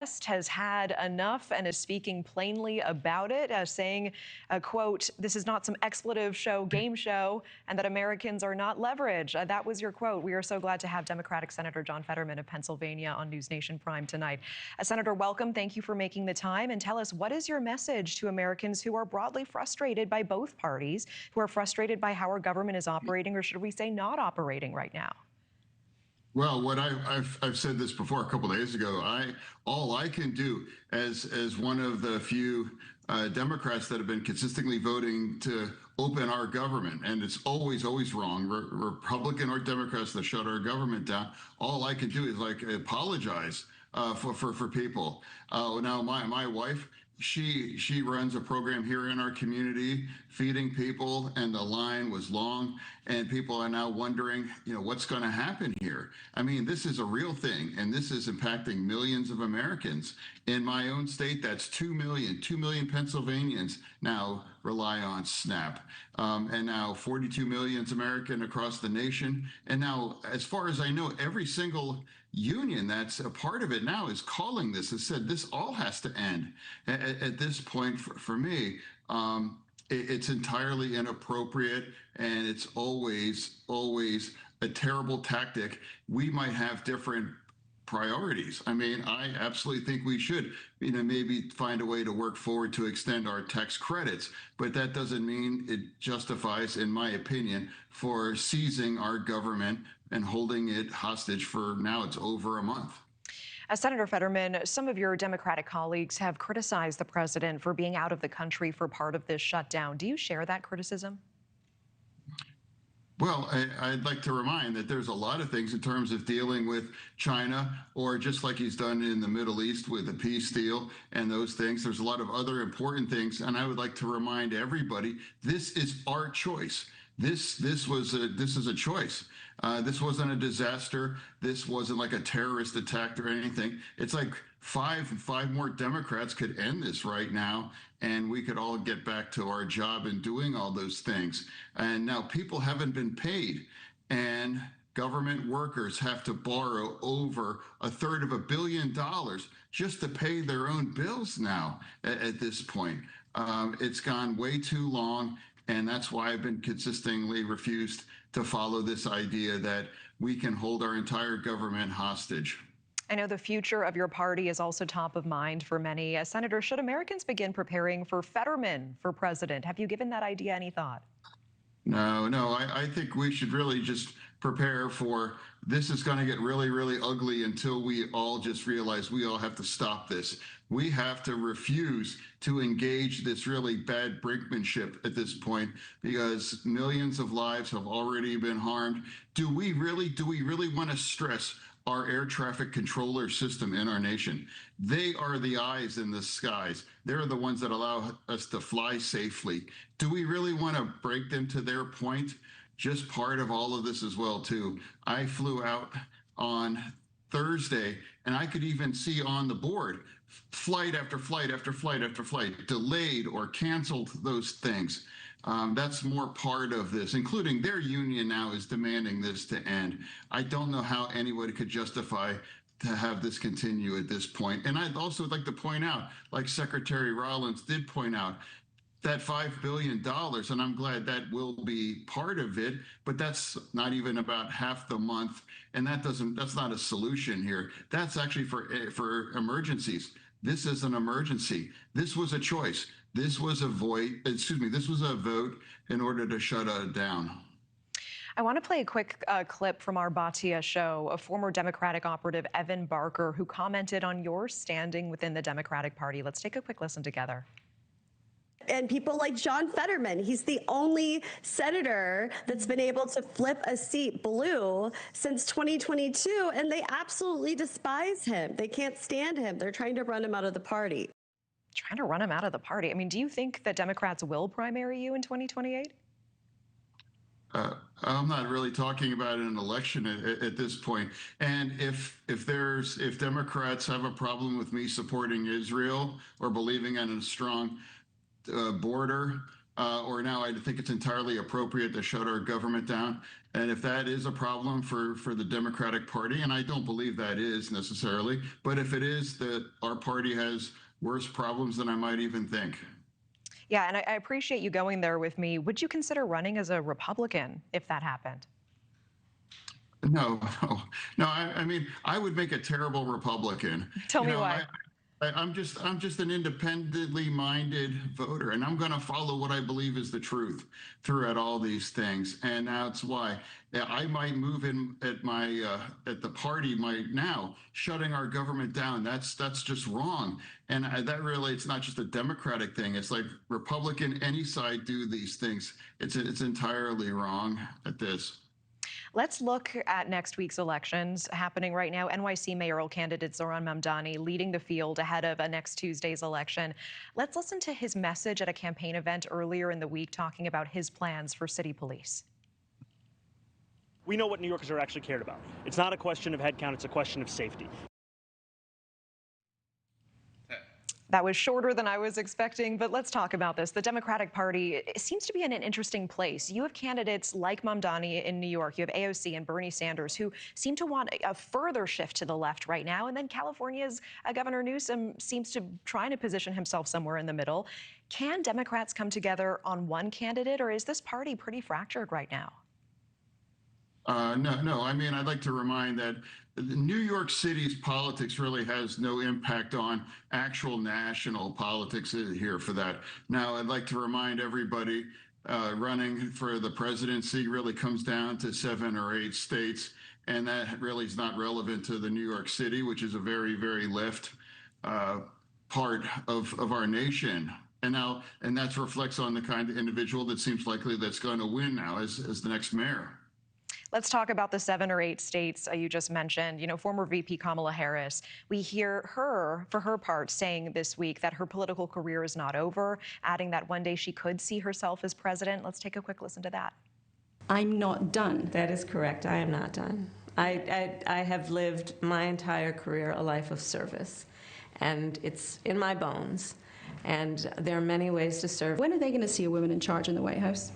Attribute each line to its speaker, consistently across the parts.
Speaker 1: has had enough and is speaking plainly about it, saying, quote, "This is not some expletive show, game show, and that Americans are not leverage." That was your quote. We are so glad to have Democratic Senator John Fetterman of Pennsylvania on NewsNation Prime tonight. Senator, welcome. Thank you for making the time. And tell us, what is your message to Americans who are broadly frustrated by both parties, who are frustrated by how our government is operating, or should we say not operating right now?
Speaker 2: Well, what I've said this before a couple of days ago. All I can do as one of the few Democrats that have been consistently voting to open our government, and it's always wrong. Republican or Democrats that shut our government down. All I can do is apologize for people. Now my wife. She runs a program here in our community, feeding people, and the line was long, and people are now wondering, what's going to happen here. I mean, this is a real thing, and this is impacting millions of Americans. In my own state, that's 2 million Pennsylvanians now rely on SNAP, and now 42 million American across the nation. And now, as far as I know, every single union that's a part of it now is calling this, has said this all has to end. At this point, for me, it's entirely inappropriate, and it's always a terrible tactic. We might have different priorities. I mean, I absolutely think we should, maybe find a way to work forward to extend our tax credits, but that doesn't mean it justifies, in my opinion, for seizing our government and holding it hostage for now it's over a month.
Speaker 1: Senator Fetterman, some of your Democratic colleagues have criticized the president for being out of the country for part of this shutdown. Do you share that criticism?
Speaker 2: Well, I'd like to remind that there's a lot of things in terms of dealing with China, or just like he's done in the Middle East with the peace deal and those things. There's a lot of other important things, and I would like to remind everybody, this is our choice. This is a choice. This wasn't a disaster. This wasn't like a terrorist attack or anything. It's like five more Democrats could end this right now, and we could all get back to our job and doing all those things. And now people haven't been paid, and government workers have to borrow over $1/3 billion just to pay their own bills now at this point. It's gone way too long. And that's why I've been consistently refused to follow this idea that we can hold our entire government hostage.
Speaker 1: I know the future of your party is also top of mind for many. Senator, should Americans begin preparing for Fetterman for president? Have you given that idea any thought?
Speaker 2: No, I think we should really just prepare for this is going to get really ugly until we all just realize we all have to stop this. We have to refuse to engage this really bad brinkmanship at this point, because millions of lives have already been harmed. Do we really want to stress our air traffic controller system in our nation? They are the eyes in the skies. They're the ones that allow us to fly safely. Do we really want to break them to their point? Just part of all of this as well, too. I flew out on Thursday, and I could even see on the board flight after flight after flight after flight, delayed or canceled those things. That's more part of this, including their union now is demanding this to end. I don't know how anybody could justify to have this continue at this point. And I'd also like to point out, like Secretary Rollins did point out, that $5 billion, and I'm glad that will be part of it, but that's not even about half the month, and that's not a solution here. That's actually for emergencies. This is an emergency. This was a choice. This was a this was a vote in order to shut it down.
Speaker 1: I want to play a quick clip from our Batia show, a former Democratic operative, Evan Barker, who commented on your standing within the Democratic Party. Let's take a quick listen together.
Speaker 3: And people like John Fetterman, he's the only senator that's been able to flip a seat blue since 2022, and they absolutely despise him. They can't stand him. They're trying to run him out of the party.
Speaker 1: Trying to run him out of the party. I mean, do you think that Democrats will primary you in 2028?
Speaker 2: I'm not really talking about an election at this point. And if Democrats have a problem with me supporting Israel or believing in a strong border, or now I think it's entirely appropriate to shut our government down. And if that is a problem for the Democratic Party, and I don't believe that is necessarily, but if it is, that our party has worse problems than I might even think.
Speaker 1: Yeah, and I appreciate you going there with me. Would you consider running as a Republican if that happened?
Speaker 2: No, no, no. I mean, I would make a terrible Republican.
Speaker 1: Tell me why.
Speaker 2: I'm just an independently minded voter, and I'm going to follow what I believe is the truth throughout all these things. And that's why I might move in at my at the party now shutting our government down. That's just wrong. And that really, it's not just a Democratic thing. It's like Republican, any side do these things. It's entirely wrong at this.
Speaker 1: Let's look at next week's elections happening right now. NYC mayoral candidate Zohran Mamdani leading the field ahead of next Tuesday's election. Let's listen to his message at a campaign event earlier in the week talking about his plans for city police.
Speaker 4: We know what New Yorkers are actually cared about. It's not a question of headcount, it's a question of safety.
Speaker 1: That was shorter than I was expecting, but let's talk about this. The Democratic Party seems to be in an interesting place. You have candidates like Mamdani in New York. You have AOC and Bernie Sanders who seem to want a further shift to the left right now. And then California's Governor Newsom seems to trying to position himself somewhere in the middle. Can Democrats come together on one candidate, or is this party pretty fractured right now?
Speaker 2: No. I mean, I'd like to remind that New York City's politics really has no impact on actual national politics here for that. Now, I'd like to remind everybody running for the presidency really comes down to 7 or 8 states, and that really is not relevant to the New York City, which is a very, very left part of our nation. And that reflects on the kind of individual that seems likely that's going to win now as the next mayor.
Speaker 1: Let's talk about the 7 or 8 states you just mentioned. You know, former VP Kamala Harris, we hear her, for her part, saying this week that her political career is not over, adding that one day she could see herself as president. Let's take a quick listen to that.
Speaker 5: I'm not done.
Speaker 6: That is correct. I am not done. I have lived my entire career a life of service, and it's in my bones. And there are many ways to serve.
Speaker 5: When are they going to see a woman in charge in the White House?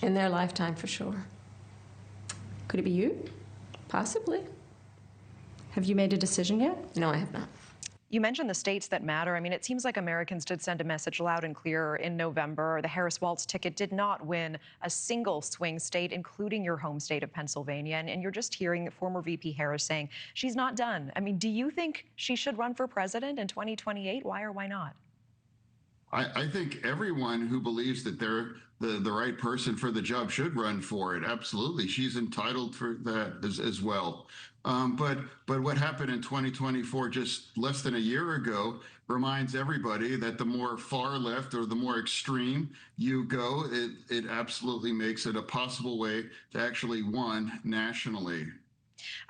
Speaker 6: In their lifetime, for sure.
Speaker 5: Could it be you?
Speaker 6: Possibly.
Speaker 5: Have you made a decision yet?
Speaker 6: No, I have not.
Speaker 1: You mentioned the states that matter. I mean, it seems like Americans did send a message loud and clear in November. The Harris-Walz ticket did not win a single swing state, including your home state of Pennsylvania. And you're just hearing former VP Harris saying she's not done. I mean, do you think she should run for president in 2028? Why or why not?
Speaker 2: I think everyone who believes that they're the right person for the job should run for it. Absolutely. She's entitled for that as well. But what happened in 2024, just less than a year ago, reminds everybody that the more far left or the more extreme you go, it absolutely makes it a possible way to actually win nationally.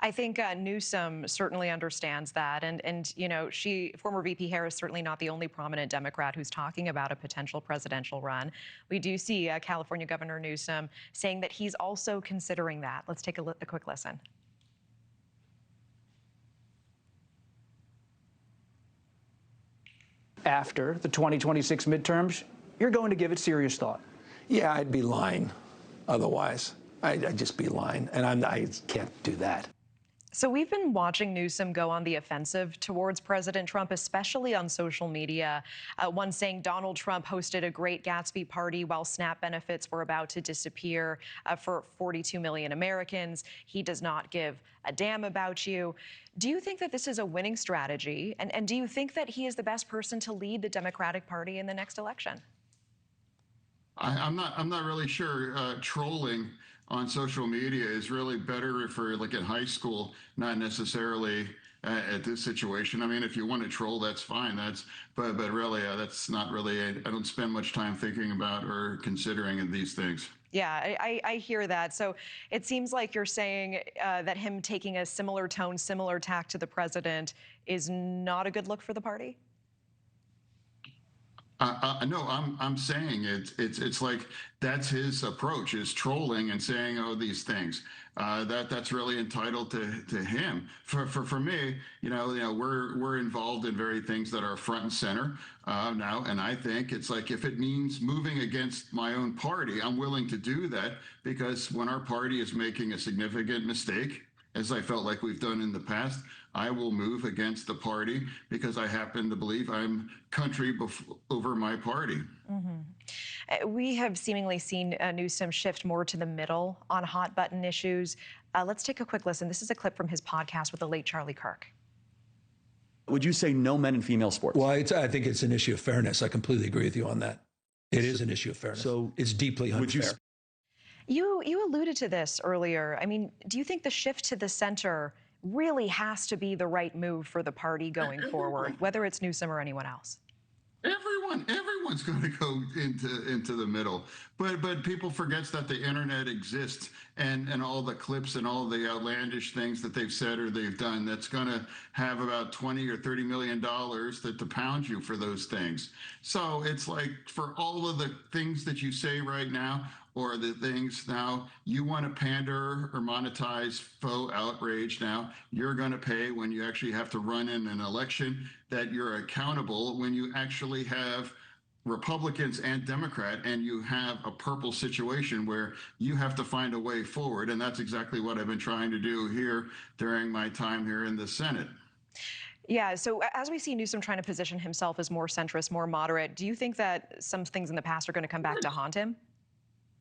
Speaker 1: I think Newsom certainly understands that. And you know, former VP Harris, certainly not the only prominent Democrat who's talking about a potential presidential run. We do see California Governor Newsom saying that he's also considering that. Let's take a quick listen.
Speaker 7: After the 2026 midterms, you're going to give it serious thought.
Speaker 8: Yeah, I'd be lying otherwise. I'd just be lying, and I can't do that.
Speaker 1: So we've been watching Newsom go on the offensive towards President Trump, especially on social media. One saying Donald Trump hosted a great Gatsby party while SNAP benefits were about to disappear for 42 million Americans. He does not give a damn about you. Do you think that this is a winning strategy? And do you think that he is the best person to lead the Democratic Party in the next election?
Speaker 2: I'm not really sure. Trolling on social media is really better for like in high school, not necessarily at this situation. I mean, if you want to troll, that's fine. But really, that's not really. I don't spend much time thinking about or considering these things.
Speaker 1: Yeah, I hear that. So it seems like you're saying that him taking a similar tone, similar tack to the president is not a good look for the party?
Speaker 2: No, I'm saying it's like that's his approach, is trolling and saying, oh, these things. That's really entitled to him. For me, we're involved in very things that are front and center now, and I think it's like, if it means moving against my own party, I'm willing to do that, because when our party is making a significant mistake, as I felt like we've done in the past, I will move against the party, because I happen to believe I'm country over my party.
Speaker 1: We have seemingly seen Newsom shift more to the middle on hot button issues. Let's take a quick listen. This is a clip from his podcast with the late Charlie Kirk.
Speaker 9: Would you say no men in female sports?
Speaker 8: Well, I think it's an issue of fairness. I completely agree with you on that. It is an issue of fairness. So it's deeply unfair.
Speaker 1: You alluded to this earlier. I mean, do you think the shift to the center really has to be the right move for the party going forward, whether it's Newsom or anyone else?
Speaker 2: Everyone's going to go into the middle, but people forgets that the internet exists, and all the clips and all the outlandish things that they've said or they've done, that's going to have about $20 or $30 million to pound you for those things. So it's like, for all of the things that you say right now, or the things now you want to pander or monetize faux outrage, now you're going to pay when you actually have to run in an election, that you're accountable when you actually have Republicans and Democrat, and you have a purple situation where you have to find a way forward. And that's exactly what I've been trying to do here during my time here in the Senate.
Speaker 1: Yeah, so as we see Newsom trying to position himself as more centrist, more moderate, do you think that some things in the past are going to come back to haunt him?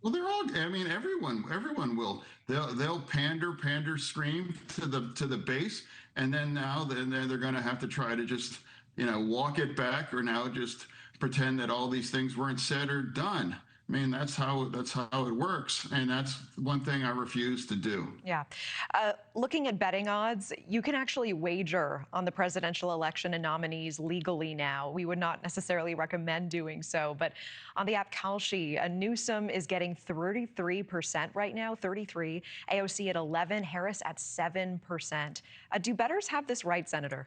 Speaker 2: Well, everyone will. They'll pander, scream to the base, and then they're going to have to try to just, walk it back, or now just pretend that all these things weren't said or done. I mean, that's how it works, and that's one thing I refuse to do.
Speaker 1: Yeah. Looking at betting odds, you can actually wager on the presidential election and nominees legally now. We would not necessarily recommend doing so, but on the app Kalshi, Newsom is getting 33% right now, 33, AOC at 11, Harris at 7%. Do bettors have this right, Senator?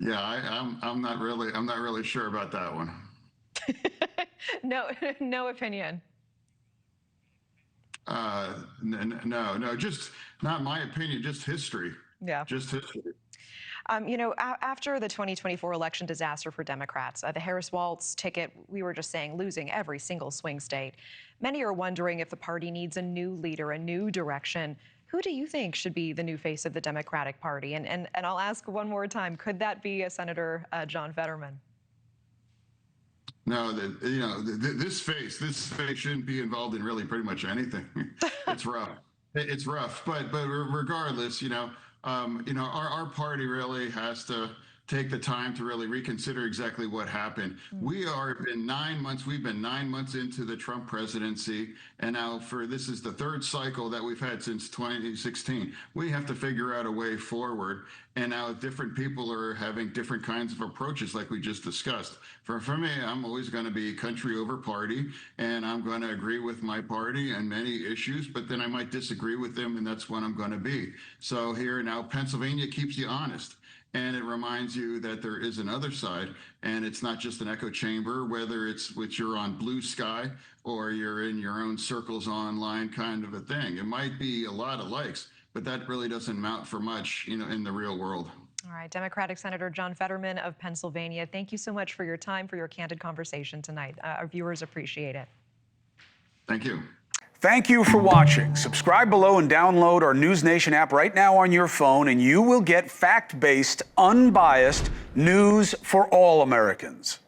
Speaker 2: Yeah, I'm not really sure about that one.
Speaker 1: No opinion.
Speaker 2: No, just not my opinion, just history.
Speaker 1: Yeah.
Speaker 2: Just history.
Speaker 1: After the 2024 election disaster for Democrats, the Harris-Walz ticket, we were just saying, losing every single swing state. Many are wondering if the party needs a new leader, a new direction. Who do you think should be the new face of the Democratic Party? And I'll ask one more time, could that be Senator John Fetterman?
Speaker 2: No, this face shouldn't be involved in really pretty much anything. It's rough. It's rough. But regardless, our party really has to take the time to really reconsider exactly what happened. We've been 9 months into the Trump presidency, and now this is the third cycle that we've had since 2016. We have to figure out a way forward, and now different people are having different kinds of approaches, like we just discussed. For me, I'm always going to be country over party, and I'm going to agree with my party on many issues, but then I might disagree with them, and that's what I'm going to be. So here now, Pennsylvania keeps you honest. And it reminds you that there is another side, and it's not just an echo chamber, whether it's you're on Blue Sky or you're in your own circles online kind of a thing. It might be a lot of likes, but that really doesn't amount for much, in the real world.
Speaker 1: All right, Democratic Senator John Fetterman of Pennsylvania, thank you so much for your time, for your candid conversation tonight. Our viewers appreciate it.
Speaker 2: Thank you.
Speaker 7: Thank you for watching. Subscribe below and download our NewsNation app right now on your phone, and you will get fact-based, unbiased news for all Americans.